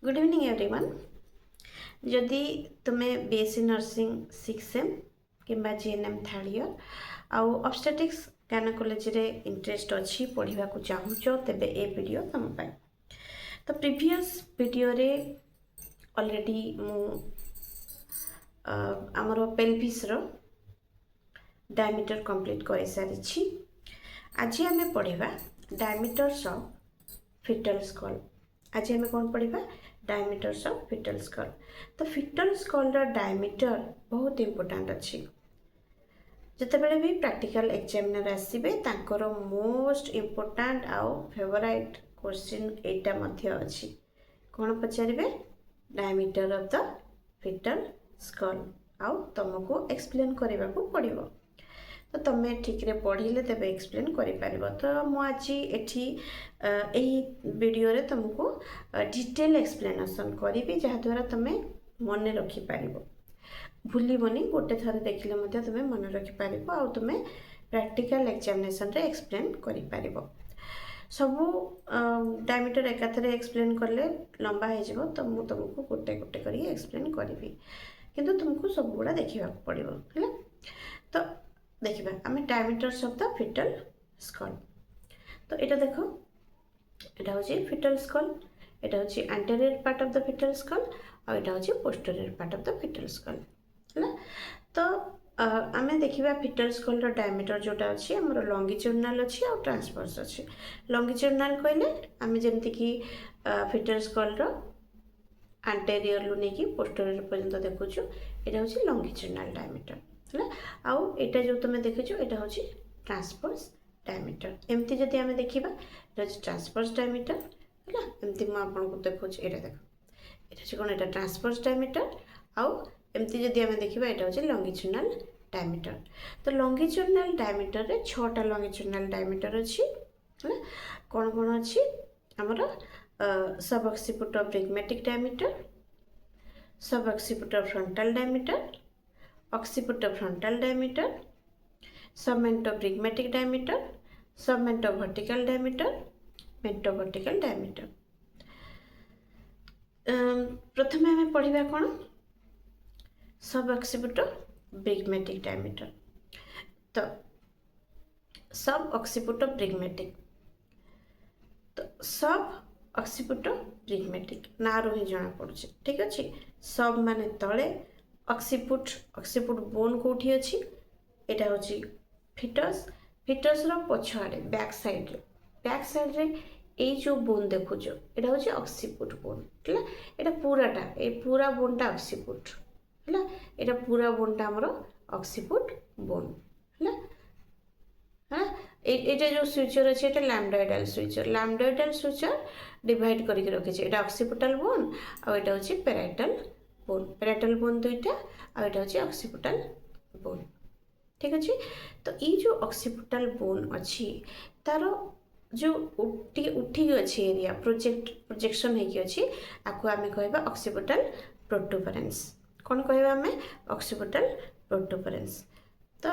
Good evening everyone. जदि तुम्हें BSc nursing 6 कि जीएनएम थर्ड ईयर आउ ऑब्स्टेटिक्स गायनोकोलॉजी रे इंटरेस्ट अच्छी पढ़ा चाहूच तेबे ए वीडियो तुम पाए। तो प्रीवियस वीडियो रे ऑलरेडी मु आमर पेल्विस रो डायमीटर कंप्लीट कर सारी। आज आम पढ़ा डायमीटर्स ऑफ फिटल स्कल। आज आम कौन पढ़ा डायमीटर्स ऑफ फिटल स्कल। तो फिटल स्कल डायमीटर बहुत इंपोर्टेंट अच्छी। जितेबाला भी प्रैक्टिकल एग्जामिनर आसबे तांकर मोस्ट इंपोर्टेंट आउ फेवराइट क्वेश्चन एटा मध्य अच्छी। कौन पचारे diameter of the fetal skull आउ तुमको एक्सप्लेन करने को पड़ो। तो तुम्हें ठीक रे पढ़ले तेज एक्सप्लेन कर। तो मुझे यही वीडियो रे तुमको डिटेल एक्सप्लेनेशन करी जहाँद्वारा तुम्हें मन रखिपार। भूलबनी गोटे थर देखिले तुम्हें मन रखिपार आ तुम्हें प्रैक्टिकल एग्जामिनेशन रे एक्सप्लेन कर। सबू डायमीटर एकाथरे एक्सप्लेन कले लंबा हो तो मुझे तुमको गोटे गोटे कर एक्सप्लेन करी किंतु तुमको सब गुड़ा देखा पड़ो है। तो देखिए आम diameters of the fetal skull. तो यहाँ देख यहाँ हूँ फिटल स्कल, यहाँ हूँ anterior part of the fetal school और यहाँ हूँ posterior part of the fetal school है। तो आम देखा फिटल स्कल डायमीटर जोटा अच्छी आम लंगिट्यूडिनल अच्छी और ट्रांसवर्स अच्छी। लंगिट्यूडिनल कहले आम जमती कि फिटल स्कल एंटेरियर लु नहीं पोस्टेरियर पर्यंत देखुचु। यहाँ हूँ लंगिट्यूडिनल डायमीटर है। आउ एटा जो तुम देखिछ यहाँ हूँ ट्रांसवर्स डायमीटर। एमती जदि आम देखा यहाँ ट्रांसवर्स डायमीटर है। एमती मुझे देखा यहाँ देख ये कौन यहाँ ट्रांसवर्स डायमीटर आउ एमती जदि आम देखा यहाँ हूँ लंगिट्यूडिनल डायमीटर। तो लंगिट्यूडिनल डायमीटर रे 6टा लंगिट्यूडिनल डायमीटर अच्छी है। कौन कौन अच्छी आमर sub occiput of bregmatic diameter, sub occiput of frontal diameter, occiput of frontal diameter, submento of bregmatic diameter, submento of vertical diameter, mento of vertical diameter. प्रथम आम पढ़ा कौन सब ऑक्सीपुट ऑफ प्रिग्मेटिक डायमीटर। तो सब ऑक्सीपुट ऑफ प्रिग्मेटिक, तो सब occiput of प्रिग्मेटिक ना रो ही जना पड़ुछि। ठीक अच्छे सब माने तले ऑक्सीपुट, ऑक्सीपुट बोन कौटी अच्छी यहाँ हूँ फिटस, फिटस पछआड़े बैक साइड रे ये जो बोन देखुच यहाँ हूँ ऑक्सीपुट बोन है। यहाँ पूराटा ये पूरा बोनटा ऑक्सीपुट है। यहाँ पूरा बोनटा आमर ऑक्सीपुट बोन है। ये जो स्विचर अच्छे ये लैम्बडॉयडल स्विचर, लैम्बडॉयडल स्विचर डिवाइड करके रखी। यहाँ ऑक्सीपुटल बोन और यहाँ हूँ पेराइटल बोन, पेराइटल बोन दुईटा और यहाँ हूँ ऑक्सीपुटल बोन। ठीक अच्छे। तो ये जो ऑक्सीपुटल बोन अच्छी तार जो उठी अच्छी एरिया प्रोजेक्शन होगी अच्छी आपको आम कह ऑक्सीपुटल प्रोटुबरेंस। कौन कह आम ऑक्सीपुटल प्रोटुबरेंस। तो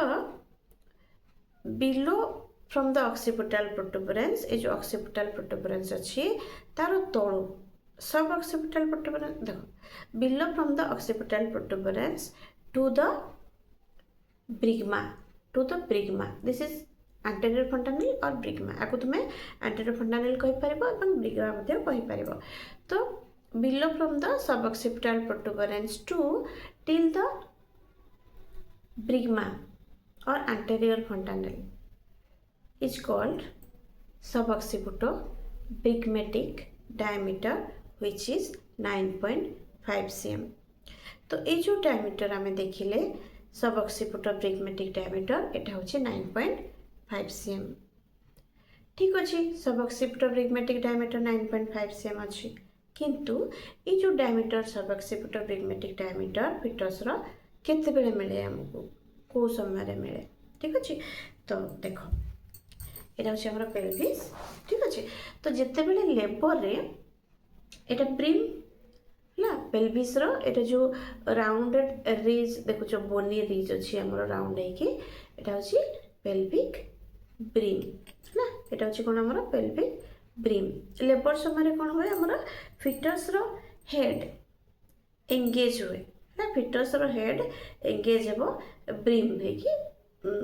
बिलो फ्रॉम द ऑक्सीपुटल प्रोटुबरेंस ये जो ऑक्सीपुटल प्रोटुबरेंस अच्छी तार तलू सब ऑक्सीपुटल प्रोटुबरेंस देखो below from the occipital protuberance to the bregma this is anterior fontanelle और ब्रिग्मा। आपको तुम्हें एंटेरियर फंटानेल कहि परिबो और ब्रिग्मा मध्ये कहि परिबो। तो below from the sub occipital protuberance to till the bregma और anterior fontanelle is called suboccipital prigmatic diameter which is 9.5 cm। तो ये जो डायमीटर आम देखिले सबऑक्सीपुटल प्रिग्मेटिक डायमीटर यहाँ हूँ 9.5 cm। ठीक अच्छे सबऑक्सीपुटल प्रिग्मेटिक डायमीटर 9.5 cm अच्छी किंतु ये जो डायमीटर सबऑक्सीपुटल प्रिग्मेटिक डायमीटर फिटस केते बेले मिले आमको कौ समय मिले। ठीक अच्छे। तो देख यहाँ हूँ आम पेल्विस। ठीक अच्छे। तो जिते बड़े लेबर रे एटा ब्रिम है पेल्विस एटा जो राउंडेड रिज देखुच बोनी रिज अच्छी आम राउंड होता हूँ पेल्विक ब्रिम है। यहाँ हूँ कौन आम पेल्विक ब्रिम। लेबर समय कौन हुए आमर फिटस हेड एंगेज हुए है फिटस हेड एंगेज हे ब्रीम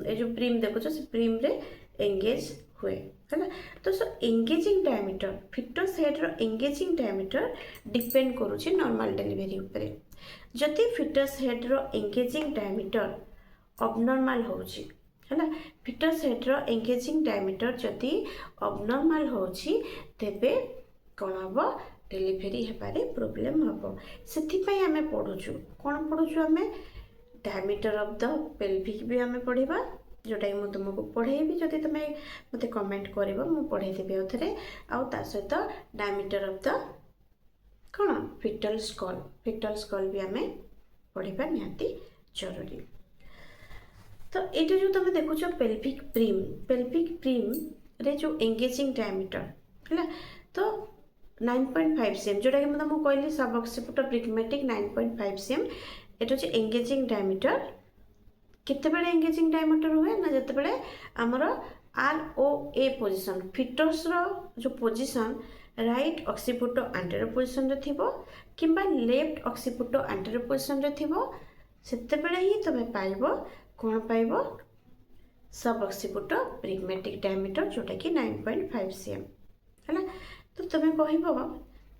है जो ब्रीम देखुच से ब्रीम रे एंगेज हुए है तो सो एंगेजिंग डायमीटर फिटस हेड रो एंगेजिंग डायमीटर डिपेंड करूची नॉर्मल डिलीवरी ऊपर जदि फिटस हेड रो एंगेजिंग डायमीटर अबनॉर्मल होची है फिटस हेड रो एंगेजिंग डायमीटर जदि अबनॉर्मल होची तेबे कौन हम डेलीवरी हेबारे प्रोब्लेम हम से आम पढ़ुचु कौन पढ़ुचु आम डायमीटर ऑफ द पेल्विक भी आम पढ़ा जोटा कि तुमको पढ़ेबी जदि तुम मत कमेंट कर पढ़ेदेवी आउे आ सहित डायमीटर ऑफ द कौन फिटल स्कल भी आम पढ़ा निहाती जरूरी तो ये जो तुम देखुच पेल्विक प्रीम रे जो एंगेजिंग डायमीटर है तो 9.5 cm जोटा कि तुमको कहली सब ऑक्सीपुट प्रिग्मेटिक 9.5 cm ये हूँ एंगेजिंग डायमीटर केतेबेले एंगेजिंग डायमीटर हुए ना जितेबाला आमर ROA पोजिशन फिटस जो पोजिशन राइट ऑक्सीपुट आंटेरियर पोजिशन रे थिबो किंबा लेफ्ट ऑक्सीपुट आंटेरियर पोजिशन रे थिबो सेतेबेले ही तुम पाइबो कौन पाइबो सब ऑक्सीपुट प्रिग्मेटिक डायमीटर जोटा कि 9.5 cm है तो तुम्हें कह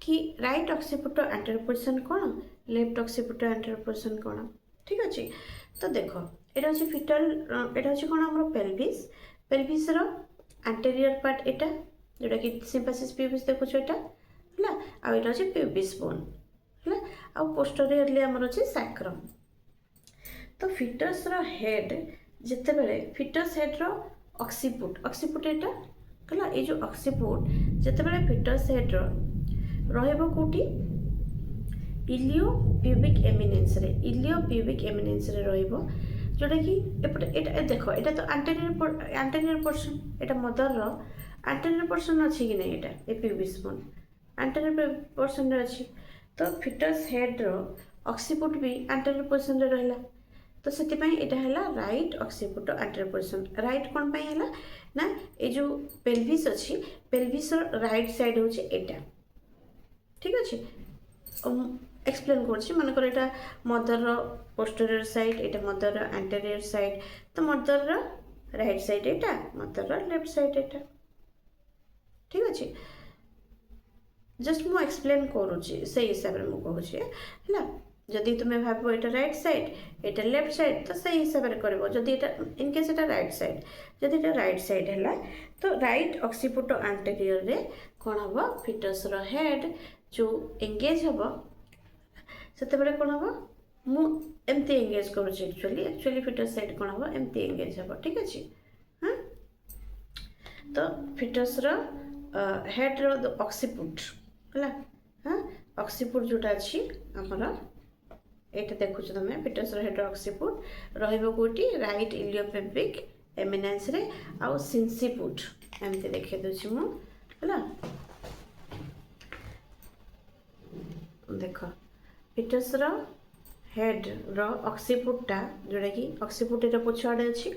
कि राइट ऑक्सीपुट आंटेरियर पोजिशन कौन लेफ्ट ऑक्सीपुट आंटेरियर पोजिशन कौन ठीक अच्छे तो देख यहाँ हूँ फिटल यहाँ हूँ कौन आम पेल्विस आंटेरियर पार्ट एटा जोटा कि सिम्पासिस प्यूबिस देखुच यहाँ है आउ यहाँ हूँ प्यूबिस बोन है आउ पोस्टरियरली आमर अच्छे सैक्रम तो foetus head जितेबाला foetus head occiput एटा कला ये जो ऑक्सीपुट जितेबाला फिटस हेड रहिबो कोठी इलियो प्यूबिक एमिनेंस रे रहिबो जोटा कि एपटे एटा देखो एटा तो आंटेरियर पोर्शन एटा मदर रो आंटेरियर पोर्शन अच्छी कि नहीं एटा ए प्यूबिस बोन आंटेरियर पोर्शन रे अच्छी तो फिटस हेड रो ऑक्सीपुट भी आंटेरियर पोर्शन रे रहला तो से यहाँ राइट ऑक्सीपुट आंटेरियर पोजिशन राइट कौन है ना ये जो पेल्विस अच्छी पेल्विस राइट साइड हूँ एटा ठीक अच्छे एक्सप्लेन कर मनकर यहाँ मदर पोस्टरियर साइड एटा मदर आंटेरियर साइड तो मदर राइट साइड एटा मदर लेफ्ट साइड एटा ठीक अच्छे जस्ट मु एक्सप्लेन करुँची से हिसाब से मुझे है जदि तुम्हें भाव ये राइट साइड ये लेफ्ट साइड तो सही हिसाब से कर जदि इनकेस ये राइट साइड जदि ये राइट साइड है तो राइट ऑक्सीपुट आंटेरियर रे कौन हम फिटस हेड जो एंगेज हम से कौन हम मुझे एंगेज करुँच एक्चुअली फिटस साइड कौन हम एमती एंगेज हम ठीक अच्छे हाँ तो फिटस हेड ऑक्सीपुट है हाँ ऑक्सीपुट जोटा अच्छी आमर ये देखुच तुम फिटस हेड ऑक्सीपुट रोटी राइट इलियोपेल्विक एमिनेंस रे आउ सिंसिपुट एमती देखे दूसरी मुझे देख फिटस हेड ऑक्सीपुटा जोटा कि ऑक्सीपुट ये पछाड़े अच्छी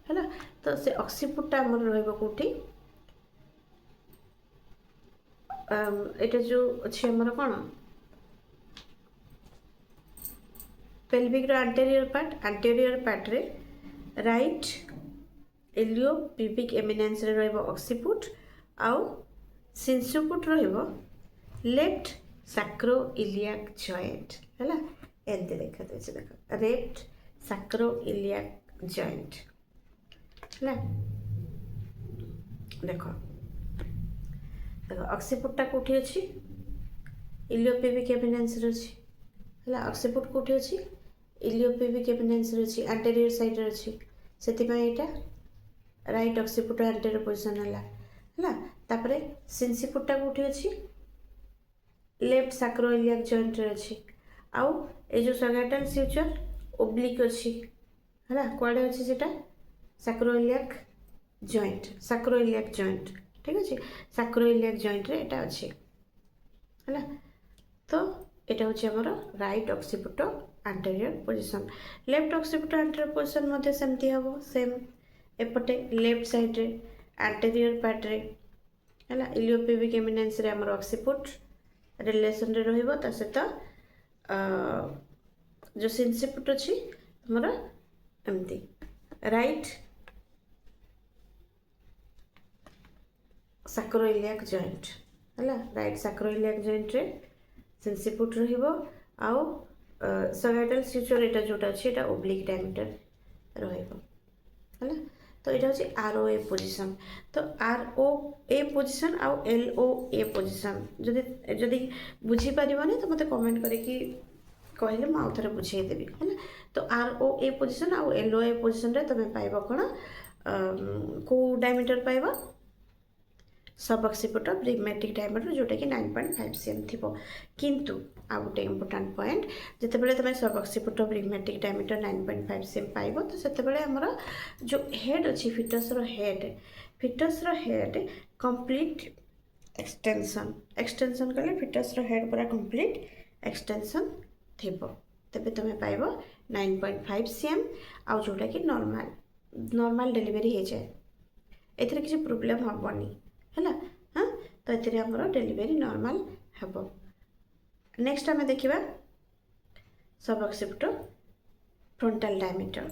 है तो से ऑक्सीपुटा आमर रोटी ये जो अच्छी आमर कौन पेल्विक आंटेरियर पार्ट रे राइट एलियो प्यूबिक एमिनेंस रे रहइबो ऑक्सीपुट आउ सिंसुपुट रहइबो लेफ्ट सैक्रो इलियाक जॉइंट है एंते देखा देख लेफ्ट सैक्रो इलियाक जॉइंट है देखो देखो ऑक्सीपुटा कोठी अछि इलियोप्यूबिक एमिनेंस रे अछि है ऑक्सीपुट कोठी अछि इलियोप्यूबिक एमिनेंस रे अछि आंटेरियर साइड रे अछि सेति पय एटा राइट ऑक्सीपुट आंटेरियर पोजीशन है तापरे सिंसिपुटा कोठी अछि लेफ्ट सैक्रोइलियाक जॉइंट रे अछि आउ ए जो सगाटल फ्यूचर ओब्लिक अछि है कोडे अछि सेटा सैक्रोइलियाक जॉइंट ठीक अच्छे सैक्रोइलियाक जॉइंट रे एटा अच्छे है तो यहाँ हूँ आमर right occiput आंटेरियर position left occiput आंटेरियर position मध्य सेमती हम सेम एपटे लेफ्ट साइड रे आंटेरियर पार्ट रे है इलियोप्यूबिक एमिनेंस रे आमर ऑक्सीपुट रिलेशन रे रहिबो ता सहित जो सिनसिपुट अच्छी तुमर एमती राइट सैक्रोइलियाक जॉइंट है राइट सैक्रोइलियाक जॉइंट रे सिनसिपुट रहिबो आउ सगाइटल स्यूचर एटा जोटा अच्छी एटा ओब्लिक डायमीटर रहिबो है तो यहाँ हूँ आर ओ ए पोजिशन तो आर ओ ए पोजिशन आउ एल ओ ए पोजिशन जदि जदि बुझीपार तो मत कमेंट करके कहले मुझे आउ थे बुझेदेवी है तो आर ओ ए पोजिशन आउ एल ओ ए पोजिशन रे तुम पाइब कौन को डायमीटर पाइब सब अक्सीपुट प्रिग्मेटिक डायमीटर जोटा कि 9.5 cm थी किंतु आ गोटे इम्पोर्टाट पॉइंट जितेबाला तुम सब अक्सीपुट प्रिग्मेटिक डायमीटर 9.5 cm पाइब तो से आमर जो हेड अच्छी fits head complete extension extension कले फिटस हेड पूरा कंप्लीट एक्सटेंशन थी तेरे तुम पाइब 9.5 cm आउ जोटा कि नॉर्मल डिलीवरी हो जाए एथिरे किसी प्रोब्लेम हेनी है हाँ तो ये आमर डेलीवरी नॉर्मल हम नेक्स्ट आम देखा सब अक्सीपुट फ्रंटाल डायमीटर